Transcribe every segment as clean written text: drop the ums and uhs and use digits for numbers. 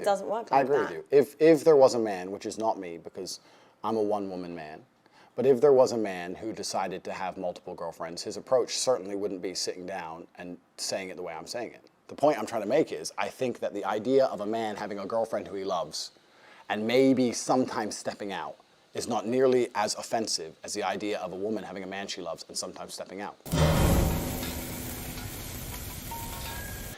It doesn't work like that. I agree with you. If there was a man, which is not me because I'm a one-woman man, but if there was a man who decided to have multiple girlfriends, his approach certainly wouldn't be sitting down and saying it the way I'm saying it. The point I'm trying to make is I think that the idea of a man having a girlfriend who he loves and maybe sometimes stepping out is not nearly as offensive as the idea of a woman having a man she loves and sometimes stepping out.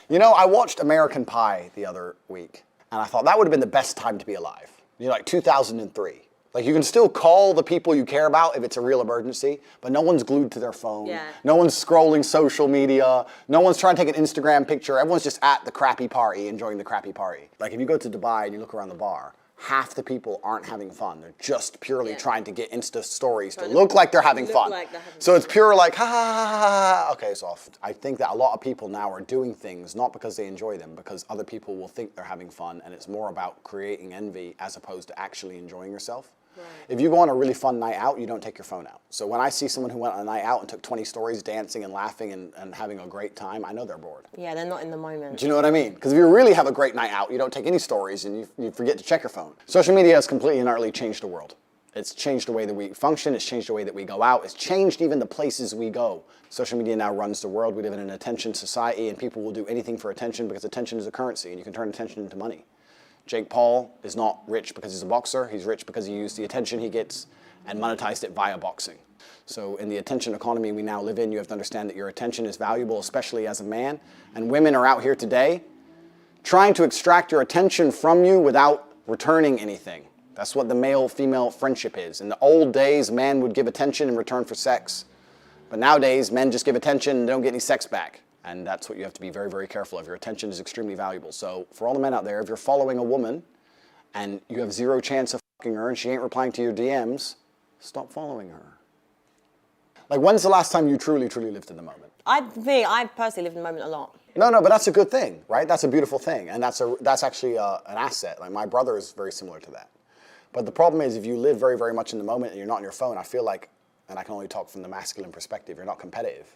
You know, I watched American Pie the other week, and I thought that would have been the best time to be alive. You know, like 2003. Like, you can still call the people you care about if it's a real emergency, but no one's glued to their phone. Yeah. No one's scrolling social media. No one's trying to take an Instagram picture. Everyone's just at the crappy party, enjoying the crappy party. Like, if you go to Dubai and you look around the bar, half the people aren't having fun. They're just purely trying to get Insta stories to look like they're having fun. So it's pure like, ha, ha, ha, ha, ha. Okay, it's off. I think that a lot of people now are doing things not because they enjoy them, because other people will think they're having fun, and it's more about creating envy as opposed to actually enjoying yourself. Right. If you go on a really fun night out, you don't take your phone out. So when I see someone who went on a night out and took 20 stories dancing and laughing and having a great time, I know they're bored. Yeah, they're not in the moment. Do you know what I mean? Because if you really have a great night out, you don't take any stories and you forget to check your phone. Social media has completely and utterly changed the world. It's changed the way that we function, it's changed the way that we go out, it's changed even the places we go. Social media now runs the world. We live in an attention society, and people will do anything for attention because attention is a currency, and you can turn attention into money. Jake Paul is not rich because he's a boxer. He's rich because he used the attention he gets and monetized it via boxing. So in the attention economy we now live in, you have to understand that your attention is valuable, especially as a man. And women are out here today trying to extract your attention from you without returning anything. That's what the male-female friendship is. In the old days, man would give attention in return for sex. But nowadays, men just give attention and don't get any sex back. And that's what you have to be very, very careful of. Your attention is extremely valuable. So for all the men out there, if you're following a woman and you have zero chance of fucking her and she ain't replying to your DMs, stop following her. Like, when's the last time you truly, truly lived in the moment? I personally live in the moment a lot. No, but that's a good thing, right? That's a beautiful thing. And that's actually an asset. Like, my brother is very similar to that. But the problem is, if you live very, very much in the moment and you're not on your phone, I feel like, and I can only talk from the masculine perspective, you're not competitive.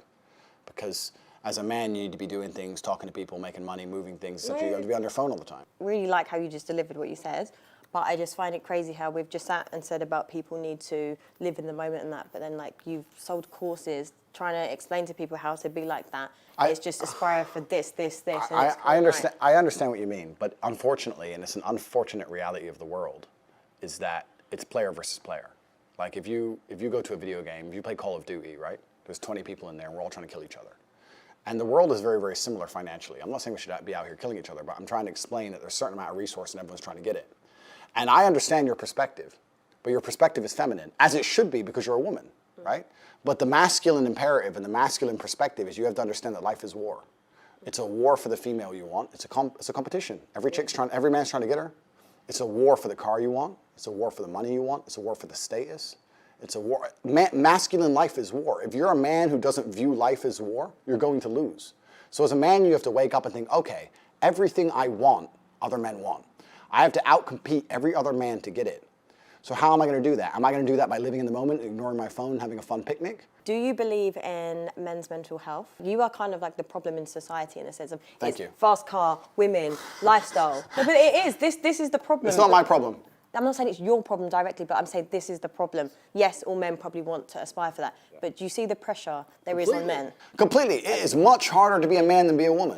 Because as a man, you need to be doing things, talking to people, making money, moving things, etc. You have to be on your phone all the time. Really like how you just delivered what you said, but I just find it crazy how we've just sat and said about people need to live in the moment and that, but then like you've sold courses trying to explain to people how to be like that. It's just aspire for this. I understand what you mean, but unfortunately, and it's an unfortunate reality of the world, is that it's player versus player. Like if you go to a video game, if you play Call of Duty, right? There's 20 people in there and we're all trying to kill each other. And the world is very, very similar financially. I'm not saying we should be out here killing each other, but I'm trying to explain that there's a certain amount of resource and everyone's trying to get it. And I understand your perspective, but your perspective is feminine, as it should be because you're a woman, right? But the masculine imperative and the masculine perspective is you have to understand that life is war. It's a war for the female you want. It's a competition. Every man's trying to get her. It's a war for the car you want. It's a war for the money you want. It's a war for the status. It's a war. Masculine life is war. If you're a man who doesn't view life as war, you're going to lose. So as a man, you have to wake up and think, okay, everything I want, other men want. I have to outcompete every other man to get it. So how am I going to do that? Am I going to do that by living in the moment, ignoring my phone, having a fun picnic? Do you believe in men's mental health? You are kind of like the problem in society in a sense of fast car, women, lifestyle. No, but it is. This is the problem. It's not my problem. I'm not saying it's your problem directly, but I'm saying this is the problem. Yes, all men probably want to aspire for that, but do you see the pressure there is on men? Completely. It is much harder to be a man than be a woman.